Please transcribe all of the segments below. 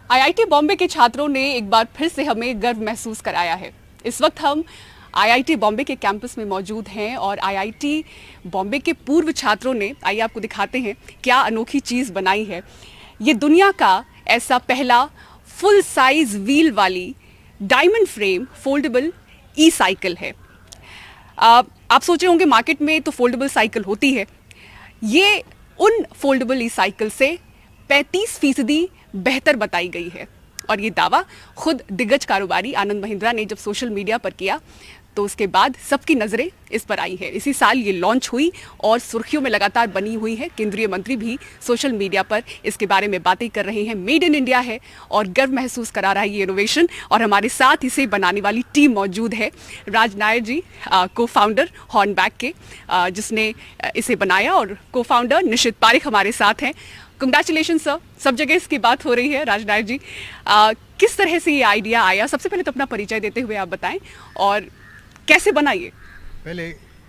IIT Bombay के छात्रों ने एक बार फिर से हमें गर्व महसूस कराया है। इस वक्त हम आईआईटी बॉम्बे के कैंपस में मौजूद हैं और आईआईटी बॉम्बे के पूर्व छात्रों ने, आइए आपको दिखाते हैं क्या अनोखी चीज़ बनाई है। ये दुनिया का ऐसा पहला फुल साइज व्हील वाली डायमंड फ्रेम फोल्डेबल ई साइकिल है। आप सोचे होंगे मार्केट में तो फोल्डेबल साइकिल होती है, ये उन फोल्डेबल ई साइकिल से 35% बेहतर बताई गई है। और ये दावा खुद दिग्गज कारोबारी आनंद महिंद्रा ने जब सोशल मीडिया पर किया तो उसके बाद सबकी नज़रें इस पर आई है। इसी साल ये लॉन्च हुई और सुर्खियों में लगातार बनी हुई है। केंद्रीय मंत्री भी सोशल मीडिया पर इसके बारे में बातें कर रहे हैं। मेड इन इंडिया है और गर्व महसूस करा रहा है ये इनोवेशन। और हमारे साथ इसे बनाने वाली टीम मौजूद है। राज नायर जी, को फाउंडर हॉर्नबैक के, जिसने इसे बनाया, और को फाउंडर निशित पारिक हमारे साथ हैं। कंग्रेचुलेशन सर, सब जगह इसकी बात हो रही है। राज नायर जी, किस तरह से ये आइडिया आया? सबसे पहले तो अपना परिचय देते हुए आप बताएं और कैसे बनाइए। पहले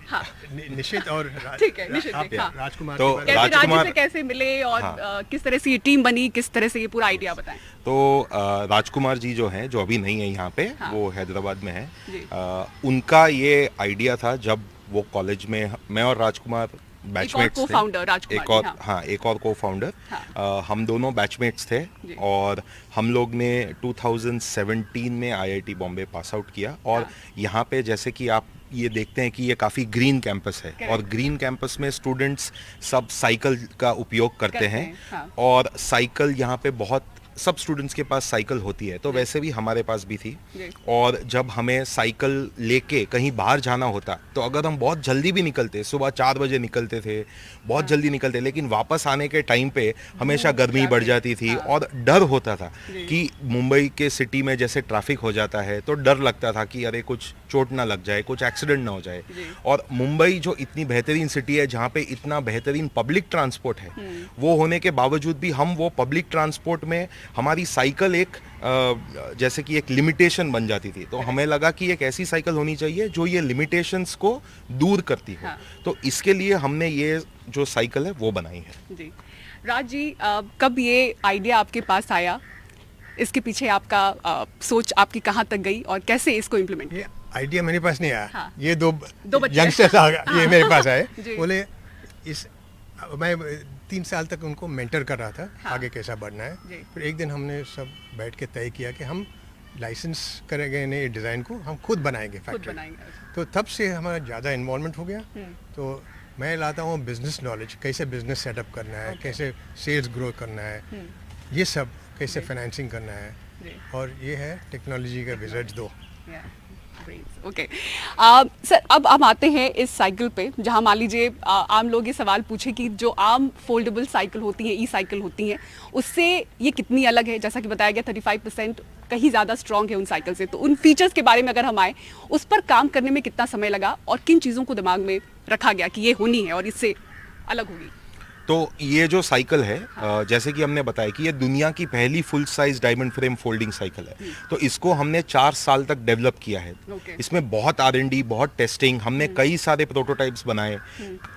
हाँ, निशित और ठीक है, निशित आप हाँ। राजकुमार तो के बारे में। राजकुमार से कैसे मिले और किस तरह से ये टीम बनी, किस तरह से ये पूरा आइडिया बताएं। तो राजकुमार जी जो हैं, जो अभी नहीं है यहाँ पे, हाँ। वो हैदराबाद में है। जी। उनका ये आइडिया था जब वो कॉलेज में, मैं और राजकुमार बैचमेट्स थे। co-founder राजकुमार एक और जी, हाँ। हाँ, एक और को-फाउंडर। हाँ। हम दोनों बैचमेट्स थे जी। और हम लोग ने 2017 में आईआईटी बॉम्बे पास आउट किया। और हाँ। यहाँ पे जैसे कि आप ये देखते हैं कि ये काफ़ी ग्रीन कैंपस है। Correct. और ग्रीन कैंपस में स्टूडेंट्स सब साइकिल का उपयोग करते हैं। हाँ। और साइकिल यहाँ पे बहुत, सब स्टूडेंट्स के पास साइकिल होती है, तो वैसे भी हमारे पास भी थी। जी। और जब हमें साइकिल लेके कहीं बाहर जाना होता तो अगर हम बहुत जल्दी भी निकलते, सुबह 4 बजे निकलते थे, बहुत जल्दी निकलते, लेकिन वापस आने के टाइम पे हमेशा गर्मी बढ़ जाती थी। और डर होता था कि मुंबई के सिटी में जैसे ट्रैफिक हो जाता है तो डर लगता था कि अरे कुछ चोट ना लग जाए, कुछ एक्सीडेंट ना हो जाए। और मुंबई जो इतनी बेहतरीन सिटी है, जहाँ पे इतना बेहतरीन पब्लिक ट्रांसपोर्ट है, वो होने के बावजूद भी हम वो पब्लिक ट्रांसपोर्ट में हमारी साइकिल एक जैसे कि एक लिमिटेशन बन जाती थी। तो हमें लगा कि एक ऐसी साइकिल होनी चाहिए जो ये लिमिटेशंस को दूर करती हो। हाँ। तो इसके लिए हमने ये जो साइकिल है वो बनाई है। जी। राज जी, कब ये आइडिया आपके पास आया? इसके पीछे आपका सोच आपकी कहाँ तक गई और कैसे इसको इम्प्लीमेंट? ये आइडिया मेरे पास नहीं आया। हाँ। ये दो बच्चे। यंगस्टर्स ये मेरे पास आए, जी। बोले मैं 3 साल तक उनको मेंटर कर रहा था। हाँ। आगे कैसा बढ़ना है। जी। फिर एक दिन हमने सब बैठ के तय किया कि हम लाइसेंस करेंगे नए डिज़ाइन को, हम खुद बनाएंगे खुद फैक्ट्री। बनाएंगे। तो तब से हमारा ज़्यादा इन्वॉल्वमेंट हो गया। तो मैं लाता हूँ बिजनेस नॉलेज, कैसे बिजनेस सेटअप करना है, कैसे सेल्स ग्रो करना है, ये सब कैसे फाइनेंसिंग करना है। जी। और ये है टेक्नोलॉजी का विजर्ड्स 2। ओके सर, अब हम आते हैं इस साइकिल पे, जहां मान लीजिए आम लोग ये सवाल पूछे कि जो आम फोल्डेबल साइकिल होती है, ई साइकिल होती हैं, उससे ये कितनी अलग है? जैसा कि बताया गया 35% कहीं ज़्यादा स्ट्रॉन्ग है उन साइकिल से। तो उन फीचर्स के बारे में अगर हम आए, उस पर काम करने में कितना समय लगा और किन चीज़ों को दिमाग में रखा गया कि ये होनी है और इससे अलग होगी? तो ये जो साइकिल है, जैसे कि हमने बताया कि ये दुनिया की पहली full size diamond frame folding cycle है। तो इसको हमने 4 साल तक डेवलप किया है। इसमें बहुत R&D, बहुत टेस्टिंग, हमने कई सारे प्रोटोटाइप्स बनाए,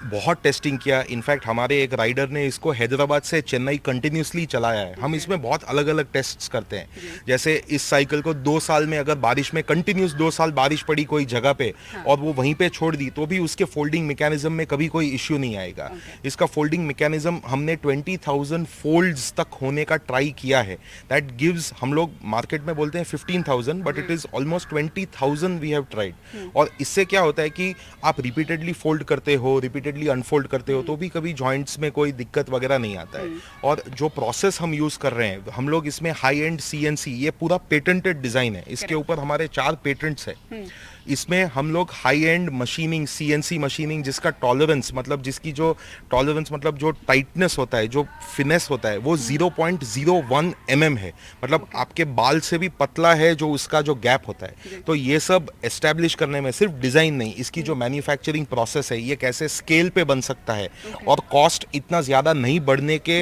बहुत टेस्टिंग किया। इनफैक्ट हमारे एक राइडर ने इसको हैदराबाद से चेन्नई कंटिन्यूसली चलाया है। हम इसमें बहुत अलग अलग टेस्ट्स करते हैं। जैसे इस साइकिल को 2 साल में अगर बारिश में कंटिन्यूस 2 साल बारिश पड़ी कोई जगह पे और वो वहीं पे छोड़ दी, तो भी उसके फोल्डिंग मैकेनिज्म में कभी कोई इश्यू नहीं आएगा। इसका फोल्डिंग मैकेनिज्म हमने 20,000 फोल्ड्स तक होने का ट्राई किया है। दैट गिव्स, हम लोग मार्केट में बोलते हैं 15,000, but it is almost 20,000 we have tried. और इससे क्या होता है कि आप रिपीटेडली फोल्ड करते हो, रिपीटेडली अनफोल्ड करते हो, तो भी कभी जॉइंट्स में कोई दिक्कत वगैरह नहीं आता है। और जो प्रोसेस हम यूज कर रहे हैं, हम लोग इसमें हाई एंड CNC, ये पूरा पेटेंटेड डिजाइन है। इसके ऊपर हमारे 4 पेटेंट्स है। इसमें हम लोग high and machining, CNC machining, जिसका टॉलरेंस मतलब जिसकी जो टॉलरेंस मतलब जो टाइटनेस होता है, जो फिनेस होता है, वो 0.01 mm है। मतलब आपके बाल से भी पतला है जो उसका जो गैप होता है। तो ये सब एस्टेब्लिश करने में सिर्फ डिज़ाइन नहीं, इसकी जो मैन्युफैक्चरिंग प्रोसेस है, ये कैसे स्केल पे बन सकता है और कॉस्ट इतना ज़्यादा नहीं बढ़ने के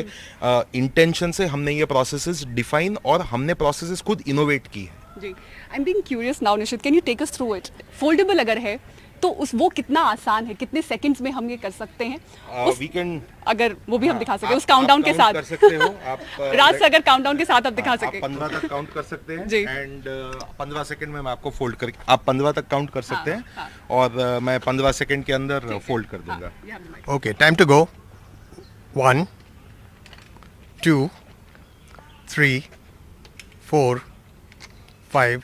इंटेंशन से हमने ये प्रोसेसेस डिफाइन और हमने प्रोसेसेस खुद इनोवेट की है। जी, I am being curious now. Nishit, can you take us through it? Foldable अगर है तो उस वो कितना आसान है, कितने सेकंड्स में हम ये कर सकते हैं, वी कैन अगर वो भी हम दिखा सकें उस काउंटडाउन के साथ। कर सकते हो आप राज से अगर काउंटडाउन के साथ आप दिखा आप सकें। 15 तक काउंट कर सकते हैं जी। एंड 15 सेकंड में मैं आपको फोल्ड करके, आप 15 तक काउंट कर सकते हैं हाँ। और मैं 15 सेकंड के अंदर फोल्ड कर दूंगा। Okay, time to go. 1 2 3 4 5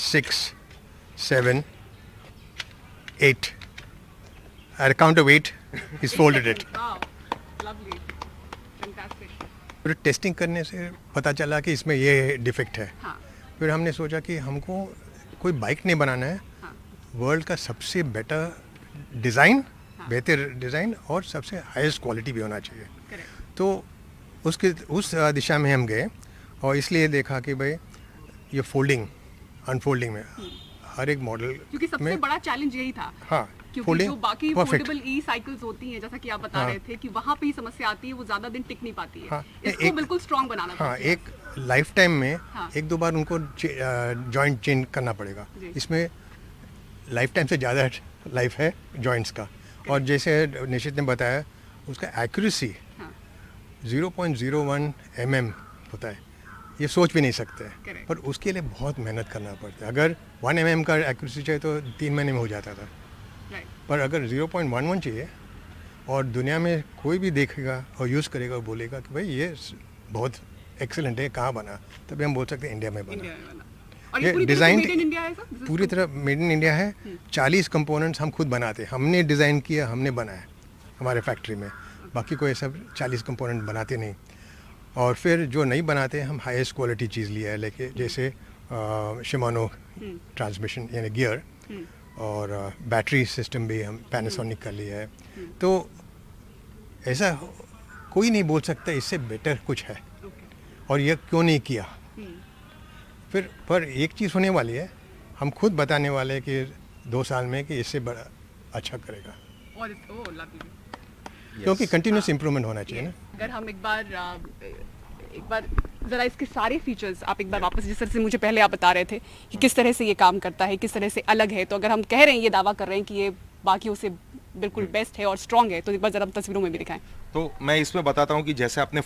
6 7 8 At a count of 8 he's folded it. फिर टेस्टिंग करने से पता चला कि इसमें ये डिफेक्ट है। हाँ। फिर हमने सोचा कि हमको कोई बाइक नहीं बनाना है, वर्ल्ड का सबसे बेटर डिज़ाइन, बेहतर डिज़ाइन और सबसे हाईएस्ट क्वालिटी भी होना चाहिए। तो उस दिशा में हम गए और इसलिए देखा कि भाई ये फोल्डिंग अनफोल्डिंग में हर एक मॉडल क्योंकि सबसे में, बड़ा चैलेंज यही था। हाँ, क्योंकि folding जो बाकी perfect। फोल्डेबल ई साइकिल्स होती हैं, जैसा कि आप बता हाँ। रहे थे कि वहाँ पे ही समस्या आती है, वो ज्यादा दिन टिक नहीं पाती है। हाँ, इसको बिल्कुल स्ट्रांग बनाना हाँ, पड़ता है। एक लाइफ टाइम में हाँ। 1-2 बार उनको जॉइंट चेंज करना पड़ेगा। जी। इसमें लाइफ टाइम से ज़्यादा लाइफ है जॉइंट्स का। और जैसे निशित ने बताया, उसका एक्यूरेसी हाँ। 0.01 mm होता है, ये सोच भी नहीं सकते। Correct। पर उसके लिए बहुत मेहनत करना पड़ता है। अगर 1 mm का एक्यूरेसी चाहिए तो 3 महीने में हो जाता था, Right। पर अगर 0.11 चाहिए और दुनिया में कोई भी देखेगा और यूज़ करेगा और बोलेगा कि भाई ये बहुत एक्सीलेंट है, कहाँ बना, तभी हम बोल सकते हैं इंडिया में बना। इंडिया में बना। और ये ये पूरी तरह से डिजाइन मेड इन इंडिया है सर? This is पूरी तरह मेड इन इंडिया है। 40 कंपोनेंट्स हम खुद बनाते हैं, हमने डिज़ाइन किया, हमने बनाया हमारे फैक्ट्री में। बाकी कोई सब 40 कंपोनेंट बनाते नहीं। और फिर जो नहीं बनाते हम हाईएस्ट क्वालिटी चीज़ लिया है लेके, जैसे शिमानो ट्रांसमिशन यानी गियर, और बैटरी सिस्टम भी हम पैनासोनिक का लिया है। तो ऐसा कोई नहीं बोल सकता इससे बेटर कुछ है और ये क्यों नहीं किया। फिर पर एक चीज़ होने वाली है, हम खुद बताने वाले हैं कि 2 साल में कि इससे बड़ा अच्छा करेगा, और ओह लवली। क्योंकि कंटिन्यूस इम्प्रूवमेंट होना चाहिए ना। अगर हम एक बार ज़रा इसके सारे फीचर्स आप एक बार वापस, जिस तरह से मुझे पहले आप बता रहे थे कि किस तरह से ये काम करता है, किस तरह से अलग है, तो अगर हम कह रहे हैं, ये दावा कर रहे हैं कि ये बाकियों से बिल्कुल बेस्ट है और स्ट्रांग है, तो एक बार ज़रा हम तस्वीरों में भी दिखाएं। तो मैं इसमें बताता हूँ कि जैसे आपने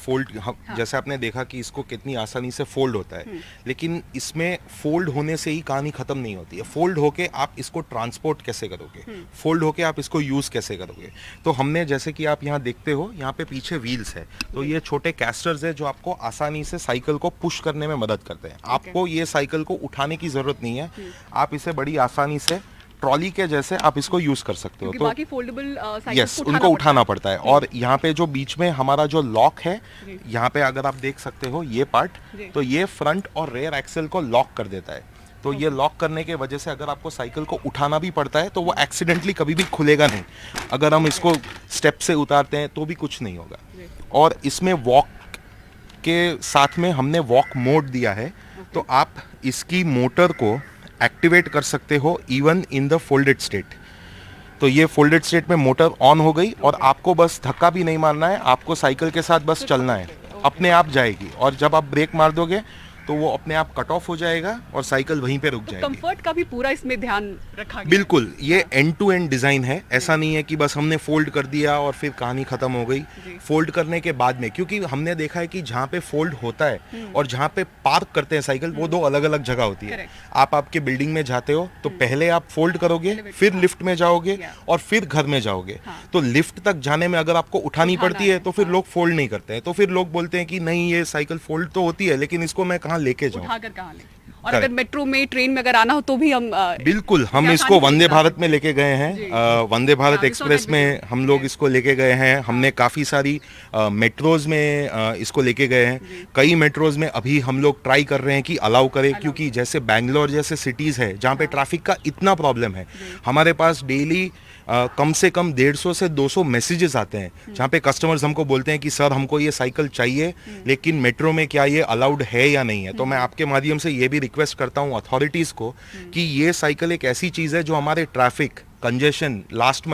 जैसे आपने देखा कि इसको कितनी आसानी से फोल्ड होता है, लेकिन इसमें फोल्ड होने से ही कहानी खत्म नहीं होती है। फोल्ड होके आप इसको ट्रांसपोर्ट कैसे करोगे, फोल्ड होके आप इसको यूज कैसे करोगे। तो हमने, जैसे कि आप यहाँ देखते हो, यहाँ पे पीछे व्हील्स है, तो ये छोटे कैस्टर्स है जो आपको आसानी से साइकिल को पुश करने में मदद करते हैं। आपको ये साइकिल को उठाने की जरूरत नहीं है, आप इसे बड़ी आसानी से ट्रॉली के जैसे आप इसको यूज कर सकते हो। क्योंकि तो बाकी फोल्डेबल साइकिल्स यस, उनको उठाना पड़ता है। और यहाँ पे जो बीच में हमारा जो लॉक है, यहाँ पे अगर आप देख सकते हो ये पार्ट, तो ये फ्रंट और रेयर एक्सेल को लॉक कर देता है। तो ये लॉक करने के वजह से अगर आपको साइकिल को उठाना भी पड़ता है तो वो एक्सीडेंटली कभी भी खुलेगा नहीं। अगर हम इसको स्टेप से उतारते हैं तो भी कुछ नहीं होगा। और इसमें वॉक के साथ में हमने वॉक मोड दिया है, तो आप इसकी मोटर को एक्टिवेट कर सकते हो even in the folded state. तो ये फोल्डेड स्टेट में मोटर ऑन हो गई और आपको बस धक्का भी नहीं मारना है, आपको साइकिल के साथ बस चलना है, अपने आप जाएगी। और जब आप ब्रेक मार दोगे तो वो अपने आप कट ऑफ हो जाएगा और साइकिल वहीं पे रुक जाएगी। कंफर्ट का भी पूरा इसमें ध्यान रखा गया। बिल्कुल, ये एंड टू एंड डिजाइन है। ऐसा नहीं है कि बस हमने फोल्ड कर दिया और फिर कहानी खत्म हो गई। फोल्ड करने के बाद में, क्योंकि हमने देखा है कि जहाँ पे फोल्ड होता है और जहाँ पे पार्क करते हैं साइकिल, वो 2 अलग अलग जगह होती है। Correct। आप आपके बिल्डिंग में जाते हो तो पहले आप फोल्ड करोगे, फिर लिफ्ट में जाओगे और फिर घर में जाओगे। तो लिफ्ट तक जाने में अगर आपको उठानी पड़ती है तो फिर लोग फोल्ड नहीं करते हैं। तो फिर लोग बोलते हैं कि नहीं, ये साइकिल फोल्ड तो होती है लेकिन इसको मैं कहाँ लेके जाऊँ। उठाकर कहाँ ले। और अगर मेट्रो में, ट्रेन में अगर आना हो तो भी हम बिल्कुल, हम इसको वंदे भारत में लेके गए हैं। वंदे भारत एक्सप्रेस में हम लोग इसको लेके गए हैं। हमने काफ़ी सारी मेट्रोज में इसको लेके गए हैं। कई मेट्रोज में अभी हम लोग ट्राई कर रहे हैं कि अलाउ करें, क्योंकि जैसे बैंगलोर जैसे सिटीज़ है जहाँ पे ट्रैफिक का इतना प्रॉब्लम है, हमारे पास डेली कम से कम 150 से 200 मैसेजेस आते हैं जहाँ पे कस्टमर्स हमको बोलते हैं कि सर हमको ये साइकिल चाहिए, लेकिन मेट्रो में क्या ये अलाउड है या नहीं है। तो मैं आपके माध्यम से ये भी रिक्वेस्ट करता हूँ अथॉरिटीज़ को कि ये साइकिल एक ऐसी चीज़ है जो हमारे traffic congestion, last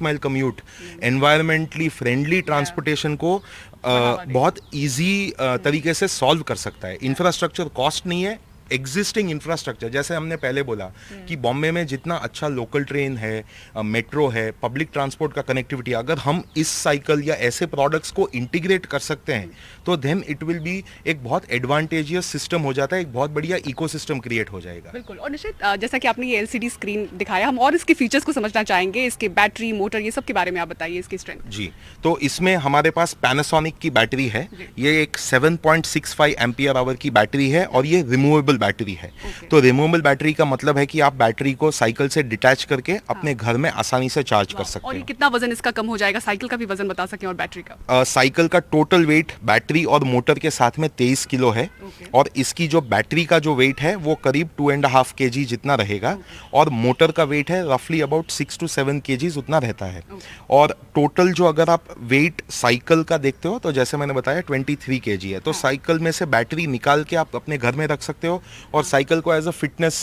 mile commute, environmentally friendly transportation को बहुत इजी तरीके से सॉल्व कर सकता है। इंफ्रास्ट्रक्चर कॉस्ट नहीं है, एग्जिस्टिंग इंफ्रास्ट्रक्चर, जैसे हमने पहले बोला कि बॉम्बे में जितना अच्छा लोकल ट्रेन है, मेट्रो है, पब्लिक ट्रांसपोर्ट का कनेक्टिविटी, अगर हम इस साइकिल या ऐसे प्रोडक्ट्स को इंटीग्रेट कर सकते हैं तो देन इट विल बी एक बहुत एडवांटेजियस सिस्टम हो जाता है, एक बहुत बढ़िया इकोसिस्टम क्रिएट हो जाएगा। बिल्कुल। और निश्चित जैसा कि आपने ये एलसीडी स्क्रीन दिखाया, हम और इसके फीचर्स को समझना चाहेंगे, इसके बैटरी, मोटर, ये सब के बारे में आप बताइए, इसकी स्ट्रेंथ। जी, तो इसमें हमारे पास पैनासोनिक की बैटरी है, ये एक 7.65 एम्पियर आवर की बैटरी है और ये रिमूवेबल बैटरी है। तो रिमूवेबल बैटरी का मतलब है कि आप बैटरी को साइकिल से डिटैच करके अपने घर में आसानी से चार्ज कर सकते और ये हो। कितना वजन इसका कम हो जाएगा? साइकिल का भी वजन बता सकें और बैटरी का। साइकिल का टोटल वेट बैटरी और मोटर के साथ में 23 किलो है और इसकी जो बैटरी का जो वेट है वो करीब 2.5 kg जितना रहेगा और मोटर का वेट है रफली अबाउट 6 to 7 kg उतना रहता है। और टोटल जो अगर आप वेट साइकिल का देखते हो तो जैसे मैंने बताया 23 kg है, तो साइकिल में से बैटरी निकाल के आप अपने घर में रख सकते हो और साइकिल को एज अ फिटनेस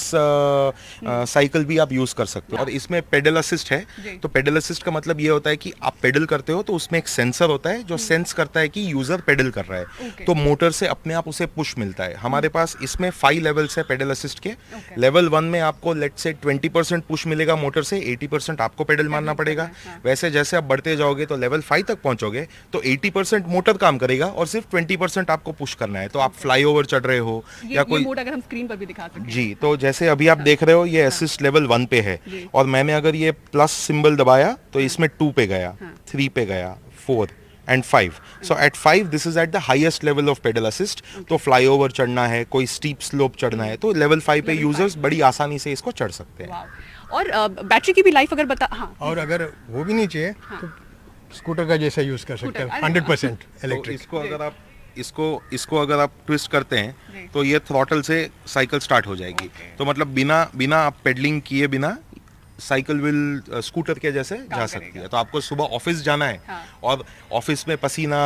साइकिल भी आप यूज कर सकते हो। और इसमें पेडल असिस्ट है, तो पेडल असिस्ट का मतलब ये होता है कि आप पेडल करते हो तो उसमें एक सेंसर होता है जो सेंस करता है कि यूजर पेडल कर रहा है, तो मोटर से अपने आप उसे पुश मिलता है। हमारे पास इसमें 5 लेवल्स है पेडल असिस्ट के। लेवल 1 में आपको लेट से 20% पुश मिलेगा मोटर से, 80% आपको पेडल मारना पड़ेगा। वैसे जैसे आप बढ़ते जाओगे तो लेवल 5 तक पहुंचोगे तो 80% मोटर काम करेगा और सिर्फ 20% आपको पुश करना है। तो आप फ्लाईओवर चढ़ रहे हो या कोई, मोड अगर हम स्क्रीन पर भी दिखा सकें। जी, तो जैसे अभी आप देख रहे हो ये असिस्ट लेवल 1 पे है और मैंने अगर ये प्लस सिंबल दबाया तो इसमें 2 पे गया, 3 पे गया, 4 and 5. So at 5 this is at the highest level of pedal assist. तो फ्लाईओवर चढ़ना है, कोई स्टीप स्लोप चढ़ना है तो लेवल 5 पे यूजर्स बड़ी आसानी से इसको चढ़ सकते हैं। और बैटरी की भी लाइफ अगर बता, हाँ, और अगर वो भी नहीं चाहिए तो स्कूटर का जैसा यूज़ कर सकते हैं, 100% तो इलेक्ट्रिक। इसको अगर आप इसको अगर आप ट्विस्ट करते हैं तो ये थ्रॉटल से साइकिल स्टार्ट हो जाएगी। तो मतलब बिना आप पेडलिंग किए बिना साइकिल विल स्कूटर के जैसे जा सकती है। तो आपको सुबह ऑफिस जाना है और ऑफिस में पसीना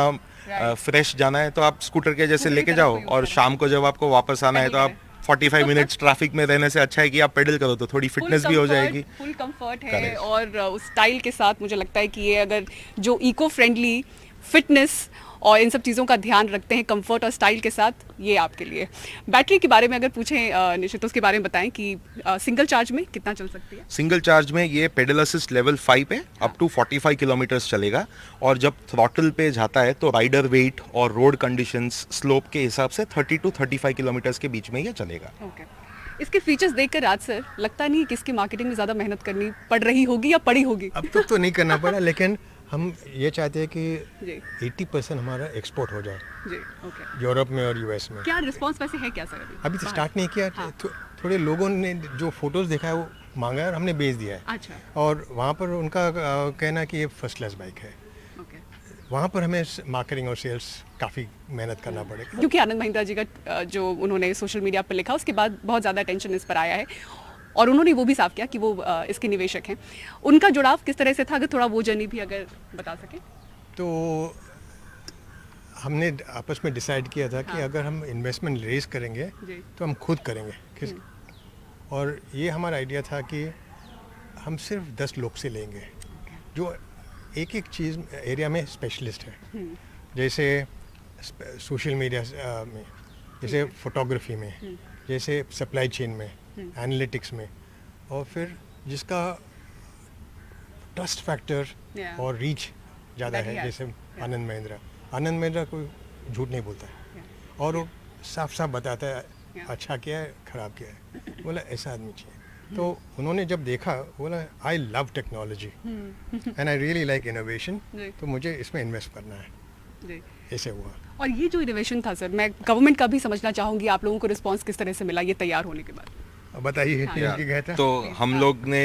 फ्रेश जाना है तो आप स्कूटर के जैसे लेके जाओ और शाम को जब आपको वापस आना है तो आप 45 मिनट्स ट्रैफिक में रहने से अच्छा है कि आप पेडल करो तो थोड़ी फिटनेस भी हो जाएगी। फुल कंफर्ट है और उस स्टाइल के साथ मुझे लगता है कि ये अगर जो इको फ्रेंडली, फिटनेस और इन सब चीज़ों का ध्यान रखते हैं कंफर्ट और स्टाइल के साथ, ये आपके लिए। बैटरी के बारे में अगर पूछें निश्चित, तो उसके बारे में बताएं कि सिंगल चार्ज में कितना चल सकती है? सिंगल चार्ज में ये पेडल असिस्ट लेवल 5 पे अप टू 45 किलोमीटर्स चलेगा और जब थ्रॉटल पे जाता है तो राइडर वेट और रोड कंडीशंस स्लोप के हिसाब से 30 to 35 किलोमीटर्स के बीच में ये चलेगा। ओके। इसके फीचर्स देखकर राज सर लगता नहीं कि इसकी मार्केटिंग में ज़्यादा मेहनत करनी पड़ रही होगी या पड़ी होगी? अब तक तो नहीं करना पड़ा, लेकिन हम ये चाहते हैं कि 80% हमारा एक्सपोर्ट हो जाए जी, ओके। यूरोप में और यूएस में। क्या रिस्पांस वैसे है क्या सर अभी तो स्टार्ट नहीं किया। थोड़े लोगों ने जो फोटोज देखा है वो मांगा है और हमने भेज दिया है। अच्छा। और वहाँ पर उनका कहना है कि ये फर्स्ट क्लास बाइक है। ओके। वहाँ पर हमें मार्केटिंग और सेल्स काफ़ी मेहनत करना पड़ेगा। क्योंकि आनंद महिंद्रा जी का जो उन्होंने सोशल मीडिया पर लिखा उसके बाद बहुत ज़्यादा अटेंशन इस पर आया है और उन्होंने वो भी साफ किया कि वो इसके निवेशक हैं। उनका जुड़ाव किस तरह से था, अगर थोड़ा वो जर्नी भी अगर बता सकें। तो हमने आपस में डिसाइड किया था कि अगर हम इन्वेस्टमेंट रेज करेंगे तो हम खुद करेंगे। और ये हमारा आइडिया था कि हम सिर्फ 10 लोग से लेंगे जो एक एक चीज़ एरिया में स्पेशलिस्ट है, जैसे सोशल मीडिया में, जैसे फोटोग्राफी में, जैसे सप्लाई चेन में, एनालिटिक्स में, और फिर जिसका ट्रस्ट फैक्टर और रीच ज़्यादा है, जैसे आनंद महिंद्रा कोई झूठ नहीं बोलता है और वो साफ साफ बताता है अच्छा किया है खराब किया है, बोला ऐसा आदमी चाहिए। तो उन्होंने जब देखा बोला I love technology and I really like innovation, तो मुझे इसमें इन्वेस्ट करना है, ऐसे हुआ। और ये जो इनोवेशन था सर, मैं गवर्नमेंट का भी समझना चाहूँगी, आप लोगों को रिस्पांस किस तरह से मिला ये तैयार होने के बाद? बताइए। तो हम लोग ने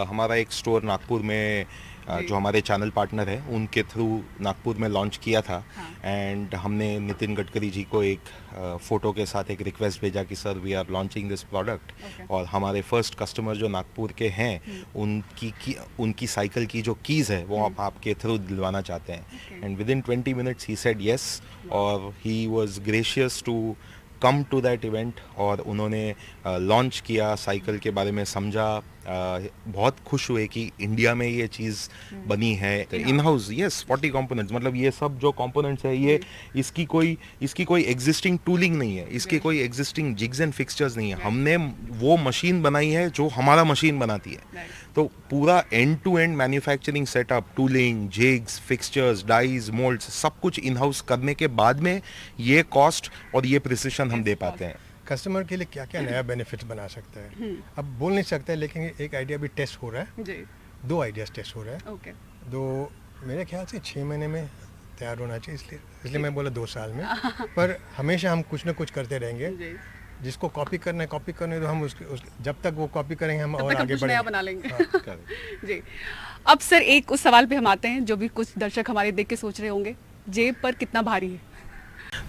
हमारा एक स्टोर नागपुर में जो हमारे चैनल पार्टनर है उनके थ्रू नागपुर में लॉन्च किया था एंड हमने नितिन गडकरी जी को एक फ़ोटो के साथ एक रिक्वेस्ट भेजा कि sir we are launching this product और हमारे फर्स्ट कस्टमर जो नागपुर के हैं उनकी साइकिल की जो कीज़ है वो आप आपके थ्रू दिलवाना चाहते हैं एंड विद इन 20 मिनट्स ही सेड येस और he was gracious to come to that event और उन्होंने लॉन्च किया, साइकिल के बारे में समझा, बहुत खुश हुए कि इंडिया में ये चीज़ बनी है इन हाउस। यस, 40 कंपोनेंट्स, मतलब ये सब जो कंपोनेंट्स है ये इसकी कोई एग्जिस्टिंग टूलिंग नहीं है, इसकी कोई एग्जिस्टिंग जिग्स एंड फिक्सचर्स नहीं है। हमने वो मशीन बनाई है जो हमारा मशीन बनाती है। तो पूरा end to end manufacturing setup, tooling, jigs, fixtures, dies, moulds, सब कुछ इन हाउस करने के बाद में ये कॉस्ट और ये प्रिसिशन हम दे पाते हैं। कस्टमर के लिए क्या क्या नया बेनिफिट्स बना सकता है अब बोल नहीं सकते, लेकिन एक आइडिया भी टेस्ट हो रहा है। जी। 2 आइडियाज टेस्ट हो रहा है। ओके। 2 मेरे ख्याल से 6 महीने में तैयार होना चाहिए, इसलिए मैं बोला 2 साल में। पर हमेशा हम कुछ ना कुछ करते रहेंगे। जी। जिसको कॉपी करना है तो हम जब तक वो कॉपी करेंगे हम और आगे कुछ नया बना बढ़ेंगे। लेंगे। जी। अब सर एक उस सवाल पे हम आते हैं जो भी कुछ दर्शक हमारे देख के सोच रहे होंगे, जेब पर कितना भारी है?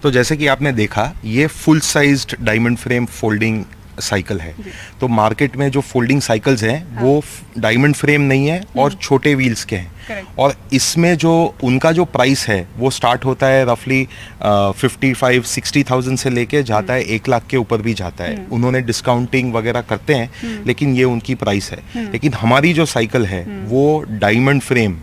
तो जैसे कि आपने देखा, ये full sized diamond frame folding cycle है। तो मार्केट में जो फोल्डिंग साइकिल्स हैं वो डायमंड फ्रेम नहीं है और छोटे व्हील्स के हैं। Correct. और इसमें जो उनका जो प्राइस है वो स्टार्ट होता है रफली 55-60,000 से लेके जाता है 1 लाख के ऊपर भी जाता है। उन्होंने डिस्काउंटिंग वगैरह करते हैं, लेकिन ये उनकी प्राइस है। लेकिन हमारी जो साइकिल है वो डायमंड फ्रेम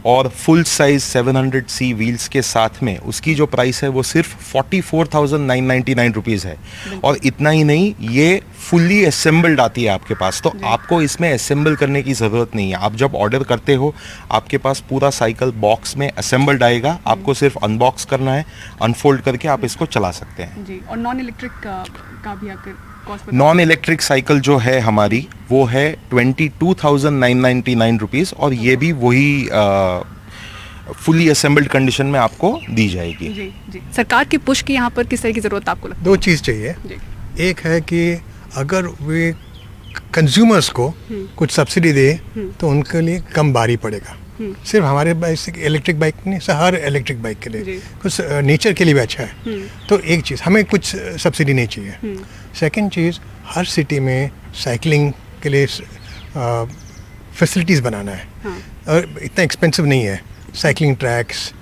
और फुल साइज 700C व्हील्स के साथ में उसकी जो प्राइस है वो सिर्फ 44,999 रुपीज़ है। और इतना ही नहीं, ये फुल्ली असेंबल्ड आती है आपके पास, तो आपको इसमें असेंबल करने की ज़रूरत नहीं है। आप जब ऑर्डर करते हो आपके पास पूरा साइकिल बॉक्स में असेंबल्ड आएगा, आपको सिर्फ अनबॉक्स करना है, अनफोल्ड करके आप इसको चला सकते हैं। जी। और नॉन इलेक्ट्रिक का भी आकर कॉस्ट बता। नॉन इलेक्ट्रिक साइकिल जो है हमारी वो है 22,999 रुपीज़ और ये भी वही फुली असेंबल्ड कंडीशन में आपको दी जाएगी। जी। जी। सरकार की पुश की यहाँ पर किस तरह की ज़रूरत आपको लगती 2 चीज़ चाहिए। जी। एक है कि अगर वे कंज्यूमर्स को कुछ सब्सिडी दे तो उनके लिए कम भारी पड़ेगा। सिर्फ हमारे इलेक्ट्रिक बाइक नहीं, हर इलेक्ट्रिक बाइक के लिए, जी। कुछ नेचर के लिए भी अच्छा है। तो एक चीज़, हमें कुछ सब्सिडी नहीं चाहिए। सेकंड चीज़, हर सिटी में साइकिलिंग के लिए फैसिलिटीज़ बनाना है। और इतना एक्सपेंसिव नहीं है। साइकिलिंग ट्रैक्स,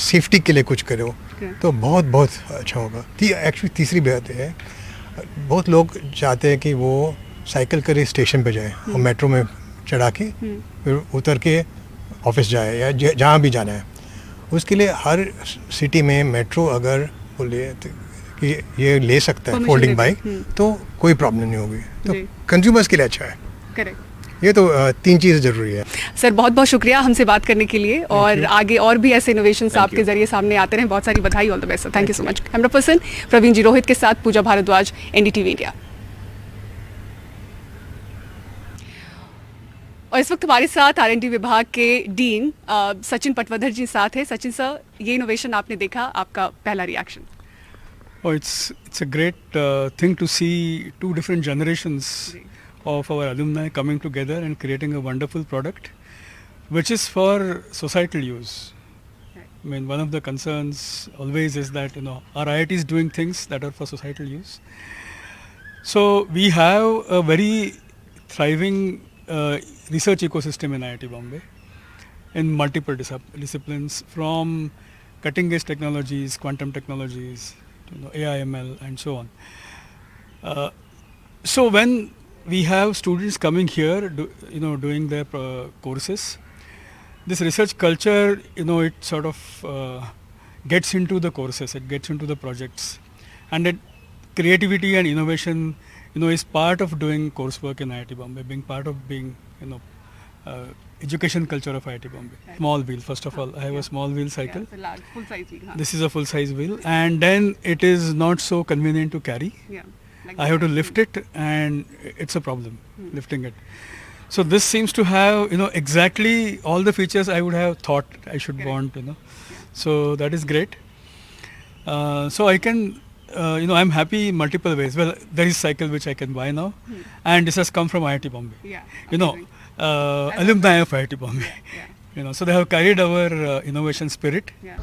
सेफ्टी के लिए कुछ करो तो बहुत बहुत अच्छा होगा। एक्चुअली तीसरी बात है, बहुत लोग चाहते हैं कि वो साइकिल करे स्टेशन पे जाए और मेट्रो में चढ़ा के फिर उतर के ऑफिस जाए या जहाँ भी जाना है। उसके लिए हर सिटी में मेट्रो अगर बोले कि ये ले सकता है Permission फोल्डिंग देते बाइक, तो कोई प्रॉब्लम नहीं होगी। तो जी। कंज्यूमर्स के लिए अच्छा है। करेक्ट। ये तो 3 चीज़ें ज़रूरी है। सर बहुत बहुत शुक्रिया हमसे बात करने के लिए, और आगे और भी ऐसे इनोवेशंस Thank आपके you. जरिए सामने आते रहे। बहुत सारी बधाई, all the best sir. Thank you so much. Camera person Praveen ji Rohit के साथ पूजा भारद्वाज, एनडीटीवी इंडिया। और इस वक्त हमारे साथ आर&डी विभाग के डीन सचिन पटवर्धन जी साथ है। सचिन सर, ये इनोवेशन आपने देखा, आपका पहला reaction? Oh, it's a great thing to see 2 different generations of our alumni coming together and creating a wonderful product, which is for societal use. I mean, one of the concerns always is that our IIT is doing things that are for societal use. So we have a very thriving research ecosystem in IIT Bombay in multiple disciplines, from cutting edge technologies, quantum technologies, AI, ML, and so on. So when we have students coming here, doing their courses, this research culture, it sort of gets into the courses, it gets into the projects, and that creativity and innovation, is part of doing coursework in IIT Bombay, being part of being, education culture of IIT Bombay. Right. Small wheel, first of all, I have a small wheel cycle. Yeah, large, full size wheel. हाँ. This is a full size wheel, and then it is not so convenient to carry. Yeah, like I have to that. lift it, and it's a problem lifting it. So this seems to have exactly all the features I would have thought I should Correct. want. So that is great. So I can, I'm happy in multiple ways. Well, there is cycle which I can buy now, and this has come from IIT Bombay. Yeah, amazing. Alumni of IIT Bombay. Yeah. So they have carried our innovation spirit. Yeah.